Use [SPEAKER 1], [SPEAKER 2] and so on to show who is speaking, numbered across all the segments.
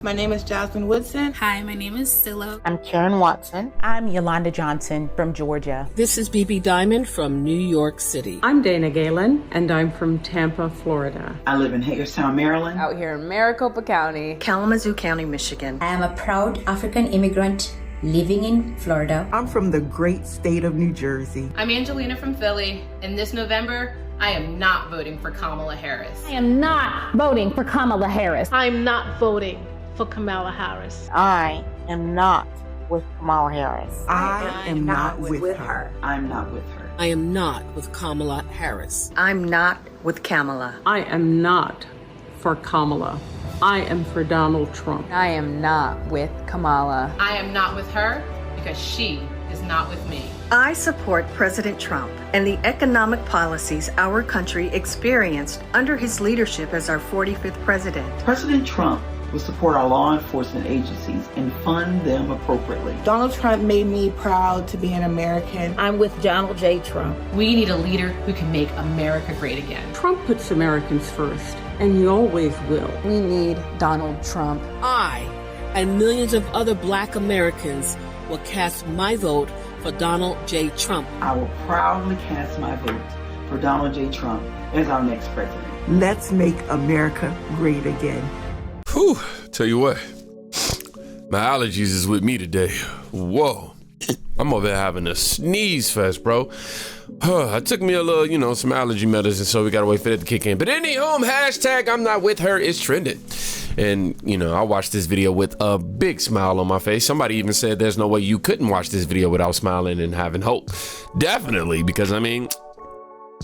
[SPEAKER 1] My name is Jasmine Woodson.
[SPEAKER 2] Hi, my name is Silla.
[SPEAKER 3] I'm Karen Watson.
[SPEAKER 4] I'm Yolanda Johnson from Georgia.
[SPEAKER 5] This is BB Diamond from New York City.
[SPEAKER 6] I'm Dana Galen, and I'm from Tampa, Florida.
[SPEAKER 7] I live in Hagerstown, Maryland.
[SPEAKER 8] Out here in Maricopa County.
[SPEAKER 9] Kalamazoo County, Michigan.
[SPEAKER 10] I am a proud African immigrant living in Florida.
[SPEAKER 11] I'm from the great state of New Jersey.
[SPEAKER 12] I'm Angelina from Philly, and this November, I am not voting for Kamala Harris.
[SPEAKER 13] I am not voting for Kamala Harris.
[SPEAKER 14] I'm not voting for Kamala Harris.
[SPEAKER 3] I am not with Kamala Harris.
[SPEAKER 11] I am not with her.
[SPEAKER 7] I'm not with her.
[SPEAKER 5] I am not with Kamala Harris.
[SPEAKER 9] I'm not with Kamala.
[SPEAKER 6] I am not for Kamala. I am for Donald Trump.
[SPEAKER 8] I am not with Kamala.
[SPEAKER 12] I am not with her because she is not with me.
[SPEAKER 9] I support President Trump and the economic policies our country experienced under his leadership as our 45th president.
[SPEAKER 7] President Trump will support our law enforcement agencies and fund them appropriately.
[SPEAKER 1] Donald Trump made me proud to be an American.
[SPEAKER 4] I'm with Donald J. Trump.
[SPEAKER 12] We need a leader who can make America great again.
[SPEAKER 6] Trump puts Americans first, and he always will.
[SPEAKER 8] We need Donald Trump.
[SPEAKER 5] I and millions of other Black Americans will cast my vote for Donald J. Trump.
[SPEAKER 7] I will proudly cast my vote for Donald J. Trump as our next president.
[SPEAKER 11] Let's make America great again.
[SPEAKER 15] Whew, tell you what, my allergies is with me today. Whoa, I'm over here having a sneeze fest, bro. I took me a little, some allergy medicine, so we gotta wait for that to kick in. But anyhow, hashtag I'm not with her is trending. And, I watched this video with a big smile on my face. Somebody even said there's no way you couldn't watch this video without smiling and having hope. Definitely, because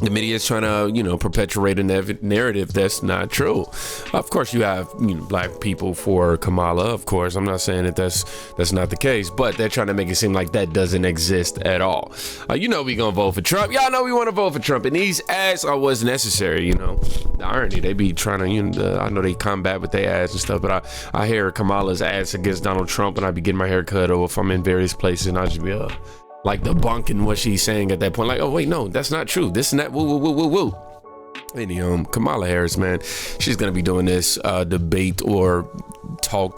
[SPEAKER 15] the media is trying to, perpetuate a narrative that's not true. Of course, you have Black people for Kamala. Of course, I'm not saying that that's not the case, but they're trying to make it seem like that doesn't exist at all. We gonna vote for Trump. Y'all know we want to vote for Trump, and these ads are what's necessary. The irony, they be trying to, I know they combat with their ads and stuff, but I hear Kamala's ads against Donald Trump, and I be getting my hair cut, or if I'm in various places, and I just be like debunking what she's saying at that point. Like, oh wait, no, that's not true. This and that, woo. Anyhow, Kamala Harris, man, she's gonna be doing this debate or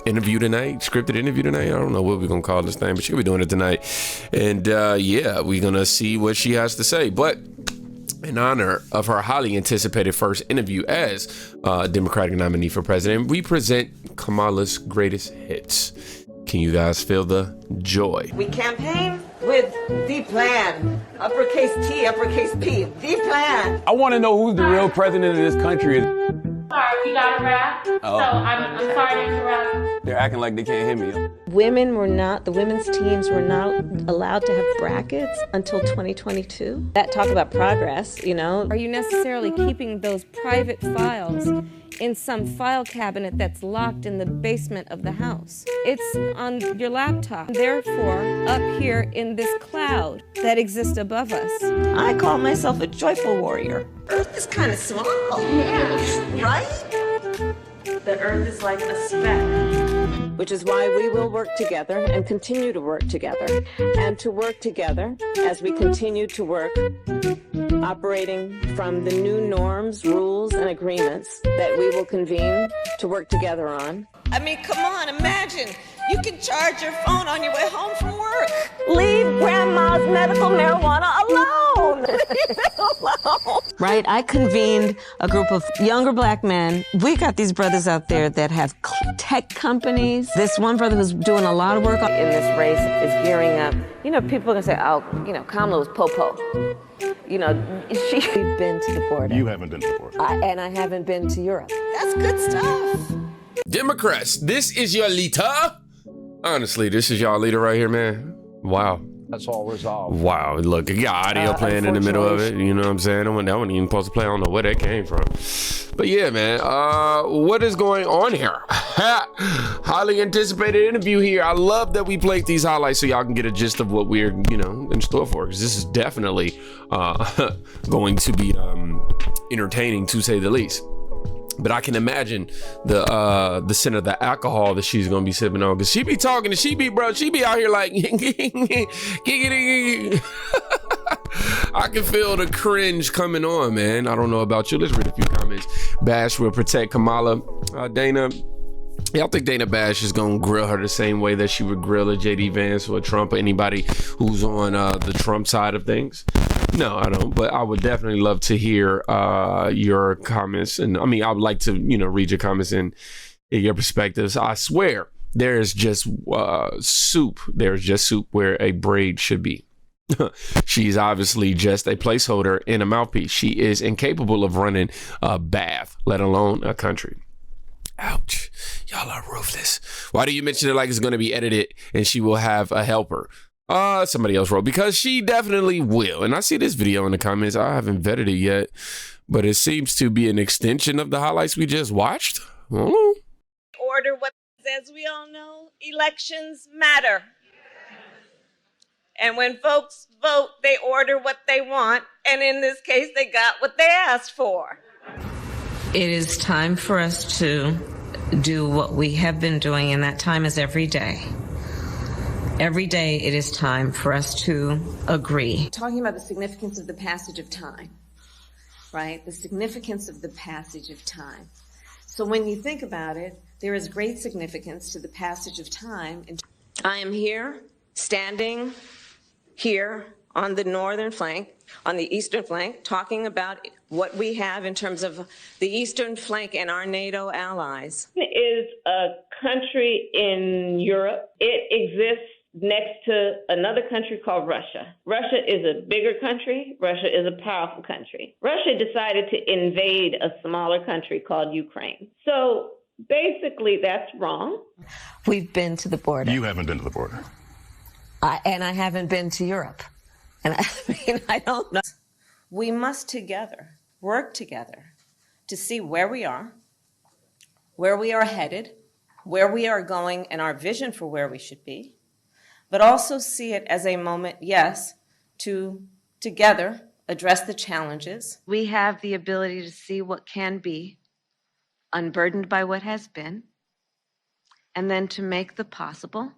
[SPEAKER 15] interview tonight, scripted interview tonight. I don't know what we're gonna call this thing, but she'll be doing it tonight. And yeah, we're gonna see what she has to say. But in honor of her highly anticipated first interview as Democratic nominee for president, we present Kamala's greatest hits. Can you guys feel the joy?
[SPEAKER 16] We campaign with the plan. Uppercase T, uppercase P. The plan.
[SPEAKER 17] I want to know who's the real president of this country.
[SPEAKER 14] Sorry, we got a rap. Oh. So I'm sorry to interrupt.
[SPEAKER 17] They're acting like they can't hear me.
[SPEAKER 18] The women's teams were not allowed to have brackets until 2022. That talk about progress,
[SPEAKER 19] Are you necessarily keeping those private files in some file cabinet that's locked in the basement of the house? It's on your laptop, therefore up here in this cloud that exists above us.
[SPEAKER 18] I call myself a joyful warrior.
[SPEAKER 16] Earth is kind of small. Yeah. Right?
[SPEAKER 18] The Earth is like a speck. Which is why we will work together and continue to work together. And to work together as we continue to work, operating from the new norms, rules, and agreements that we will convene to work together on.
[SPEAKER 16] Come on, imagine. You can charge your phone on your way home from work.
[SPEAKER 18] Leave grandma's medical marijuana alone. Right? I convened a group of younger Black men. We got these brothers out there that have tech companies. This one brother who's doing a lot of work in this race is gearing up. People are going to say, oh, Kamala was po-po. She's been to the border.
[SPEAKER 17] You haven't been to the border.
[SPEAKER 18] And I haven't been to Europe.
[SPEAKER 16] That's good stuff.
[SPEAKER 15] Democrats, this is your leader. Honestly, this is y'all leader right here, man. Wow.
[SPEAKER 17] That's all resolved.
[SPEAKER 15] Wow, look, you got audio playing in the middle of it. You know what I'm saying? That wasn't even supposed to play. I don't know where that came from. But yeah, man, what is going on here? Highly anticipated interview here. I love that we played these highlights so y'all can get a gist of what we're, in store for. Because this is definitely going to be entertaining, to say the least. But I can imagine the scent of the alcohol that she's gonna be sipping on, because she be talking and she be out here like I can feel the cringe coming on, man. I don't know about you. Let's read a few comments. Bash will protect Kamala. Dana, Yeah, I think Dana Bash is going to grill her the same way that she would grill a JD Vance or a Trump or anybody who's on the Trump side of things. No, I don't. But I would definitely love to hear your comments. And I mean, I would like to, read your comments and your perspectives. I swear there's just soup. There's just soup where a braid should be. She's obviously just a placeholder and a mouthpiece. She is incapable of running a bath, let alone a country. Ouch. Y'all are ruthless. Why do you mention it like it's going to be edited and she will have a helper? Somebody else wrote, because she definitely will. And I see this video in the comments. I haven't vetted it yet, but it seems to be an extension of the highlights we just watched.
[SPEAKER 18] Order what, as we all know, elections matter. And when folks vote, they order what they want. And in this case, they got what they asked for. It is time for us to do what we have been doing, and that time is every day. Every day it is time for us to agree.
[SPEAKER 2] Talking about the significance of the passage of time, right? The significance of the passage of time. So when you think about it, there is great significance to the passage of time.
[SPEAKER 18] I am here, standing here on the northern flank, on the eastern flank, talking about what we have in terms of the eastern flank and our NATO allies.
[SPEAKER 20] It is a country in Europe. It exists next to another country called Russia. Russia is a bigger country. Russia is a powerful country. Russia decided to invade a smaller country called Ukraine. So basically, that's wrong.
[SPEAKER 18] We've been to the border.
[SPEAKER 17] You haven't been to the border.
[SPEAKER 18] And I haven't been to Europe. And I don't know. We must together work together to see where we are headed, where we are going, and our vision for where we should be, but also see it as a moment, yes, to together address the challenges. We have the ability to see what can be, unburdened by what has been, and then to make the possible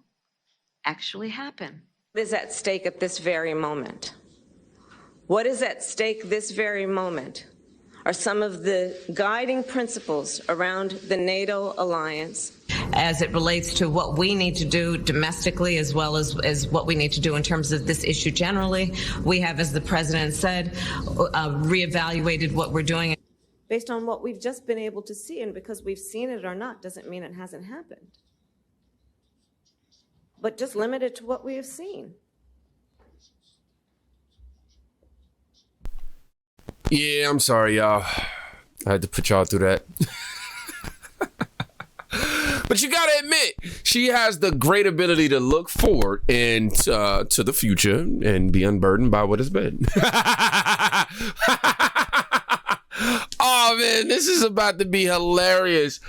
[SPEAKER 18] actually happen. What is at stake at this very moment? What is at stake this very moment are some of the guiding principles around the NATO alliance as it relates to what we need to do domestically as well as what we need to do in terms of this issue generally. We have, as the president said, reevaluated what we're doing. Based on what we've just been able to see, and because we've seen it or not doesn't mean it hasn't happened. But just limited to what we have seen.
[SPEAKER 15] Yeah, I'm sorry, y'all. I had to put y'all through that. But you gotta admit, she has the great ability to look forward and to the future and be unburdened by what has been. Oh man, this is about to be hilarious.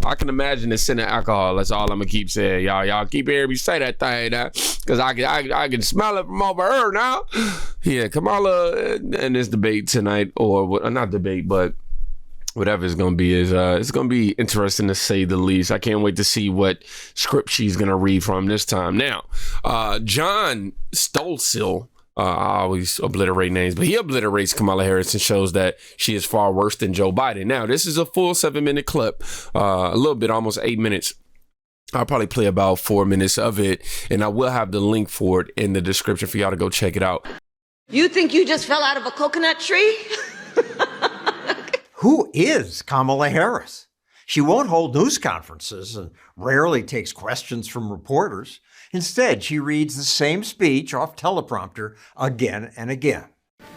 [SPEAKER 15] I can imagine the scent of alcohol. That's all I'm gonna keep saying, y'all. Y'all keep hearing me say that thing now, because I can smell it from over her now. Yeah, Kamala in this debate tonight, or not debate, but whatever it's gonna be, is it's gonna be interesting to say the least. I can't wait to see what script she's gonna read from this time. Now, John Stossel. I always obliterate names, but he obliterates Kamala Harris and shows that she is far worse than Joe Biden. Now, this is a full 7-minute clip, a little bit, almost 8 minutes. I'll probably play about 4 minutes of it, and I will have the link for it in the description for y'all to go check it out.
[SPEAKER 18] You think you just fell out of a coconut tree?
[SPEAKER 21] Who is Kamala Harris? She won't hold news conferences and rarely takes questions from reporters. Instead, she reads the same speech off teleprompter again and again.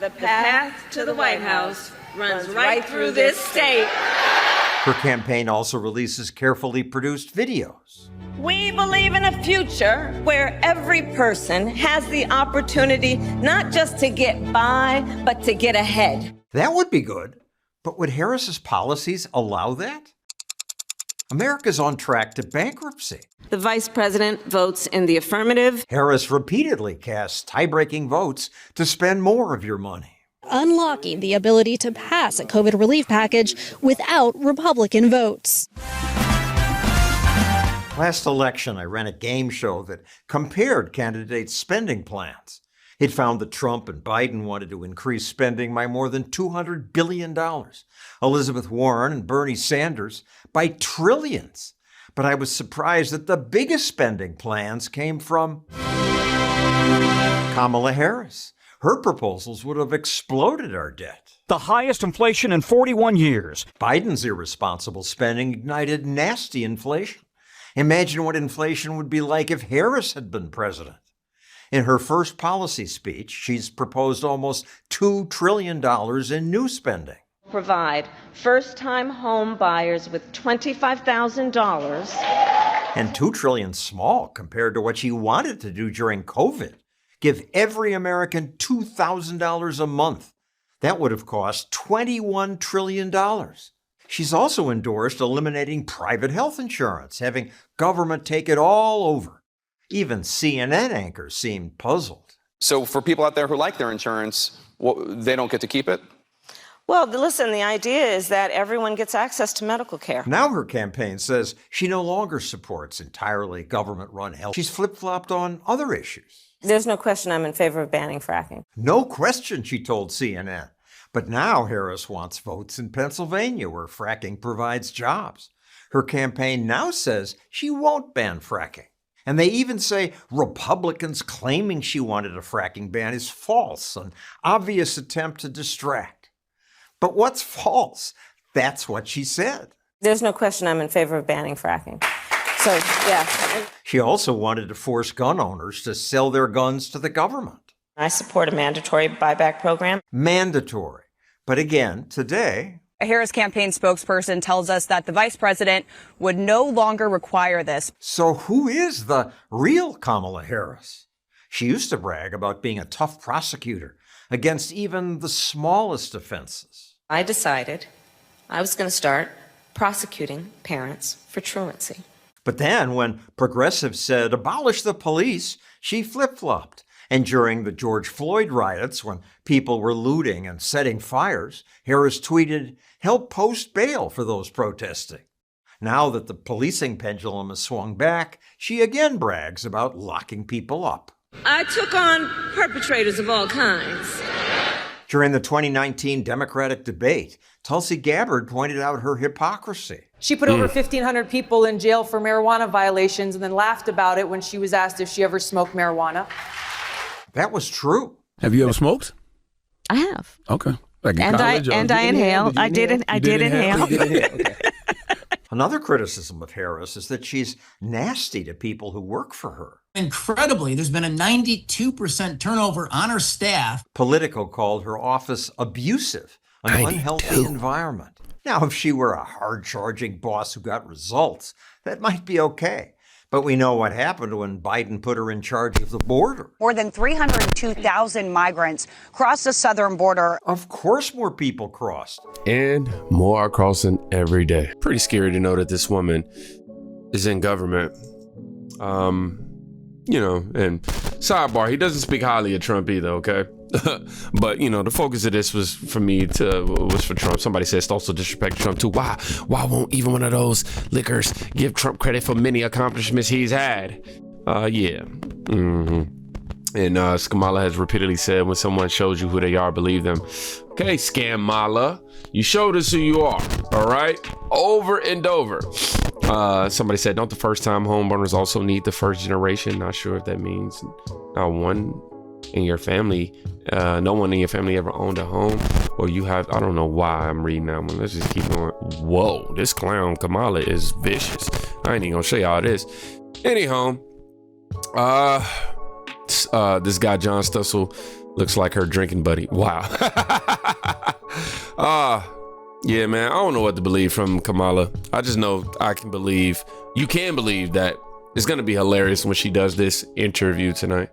[SPEAKER 18] The path to the White House runs right through this state.
[SPEAKER 21] Her campaign also releases carefully produced videos.
[SPEAKER 18] We believe in a future where every person has the opportunity not just to get by, but to get ahead.
[SPEAKER 21] That would be good. But would Harris's policies allow that? America's on track to bankruptcy.
[SPEAKER 18] The vice president votes in the affirmative.
[SPEAKER 21] Harris repeatedly casts tie-breaking votes to spend more of your money.
[SPEAKER 22] Unlocking the ability to pass a COVID relief package without Republican votes.
[SPEAKER 21] Last election, I ran a game show that compared candidates' spending plans. It found that Trump and Biden wanted to increase spending by more than $200 billion. Elizabeth Warren and Bernie Sanders by trillions. But I was surprised that the biggest spending plans came from Kamala Harris. Her proposals would have exploded our debt.
[SPEAKER 10] The highest inflation in 41 years.
[SPEAKER 21] Biden's irresponsible spending ignited nasty inflation. Imagine what inflation would be like if Harris had been president. In her first policy speech, she's proposed almost $2 trillion in new spending.
[SPEAKER 18] Provide first-time home buyers with $25,000.
[SPEAKER 21] And $2 trillion small compared to what she wanted to do during COVID. Give every American $2,000 a month. That would have cost $21 trillion. She's also endorsed eliminating private health insurance, having government take it all over. Even CNN anchors seemed puzzled.
[SPEAKER 13] So for people out there who like their insurance, they don't get to keep it?
[SPEAKER 18] Well, listen, the idea is that everyone gets access to medical care.
[SPEAKER 21] Now her campaign says she no longer supports entirely government-run health. She's flip-flopped on other issues.
[SPEAKER 18] There's no question I'm in favor of banning fracking.
[SPEAKER 21] No question, she told CNN. But now Harris wants votes in Pennsylvania, where fracking provides jobs. Her campaign now says she won't ban fracking. And they even say Republicans claiming she wanted a fracking ban is false, an obvious attempt to distract. But what's false? That's what she said.
[SPEAKER 18] There's no question I'm in favor of banning fracking. So, yeah.
[SPEAKER 21] She also wanted to force gun owners to sell their guns to the government.
[SPEAKER 18] I support a mandatory buyback program.
[SPEAKER 21] Mandatory. But again, today,
[SPEAKER 23] a Harris campaign spokesperson tells us that the vice president would no longer require this.
[SPEAKER 21] So who is the real Kamala Harris? She used to brag about being a tough prosecutor against even the smallest offenses.
[SPEAKER 18] I decided I was going to start prosecuting parents for truancy.
[SPEAKER 21] But then when progressives said abolish the police, she flip-flopped. And during the George Floyd riots, when people were looting and setting fires, Harris tweeted, help post bail for those protesting. Now that the policing pendulum has swung back, she again brags about locking people up.
[SPEAKER 18] I took on perpetrators of all kinds.
[SPEAKER 21] During the 2019 Democratic debate, Tulsi Gabbard pointed out her hypocrisy.
[SPEAKER 24] She put over 1,500 people in jail for marijuana violations and then laughed about it when she was asked if she ever smoked marijuana.
[SPEAKER 21] That was true.
[SPEAKER 25] Have you ever smoked?
[SPEAKER 18] I have.
[SPEAKER 25] Okay. Like in
[SPEAKER 18] and
[SPEAKER 25] college,
[SPEAKER 18] I inhaled. I did inhale.
[SPEAKER 25] Okay.
[SPEAKER 21] Another criticism of Harris is that she's nasty to people who work for her.
[SPEAKER 26] Incredibly, there's been a 92% turnover on her staff.
[SPEAKER 21] Politico called her office abusive, an unhealthy environment. Now, if she were a hard-charging boss who got results, that might be okay. But we know what happened when Biden put her in charge of the border.
[SPEAKER 27] More than 302,000 migrants crossed the southern border.
[SPEAKER 21] Of course more people crossed.
[SPEAKER 15] And more are crossing every day. Pretty scary to know that this woman is in government. And sidebar, he doesn't speak highly of Trump either, okay? But, the focus of this was for Trump. Somebody said Stossel disrespect Trump too. Why won't even one of those lickers give Trump credit for many accomplishments he's had? Yeah. Mm-hmm. And Kamala has repeatedly said, when someone shows you who they are, believe them. Okay, Scam-mala, you showed us who you are, all right? Over and over. Somebody said, don't the first-time homeowners also need the first generation? Not sure if that means not one in your family, no one in your family ever owned a home, or you have, I don't know why I'm reading that one. Let's just keep going. Whoa, this clown Kamala is vicious. I ain't even gonna show y'all this. Anyhow, this guy John Stossel looks like her drinking buddy. Wow. Yeah, man, I don't know what to believe from Kamala. I just know you can believe that it's gonna be hilarious when she does this interview tonight.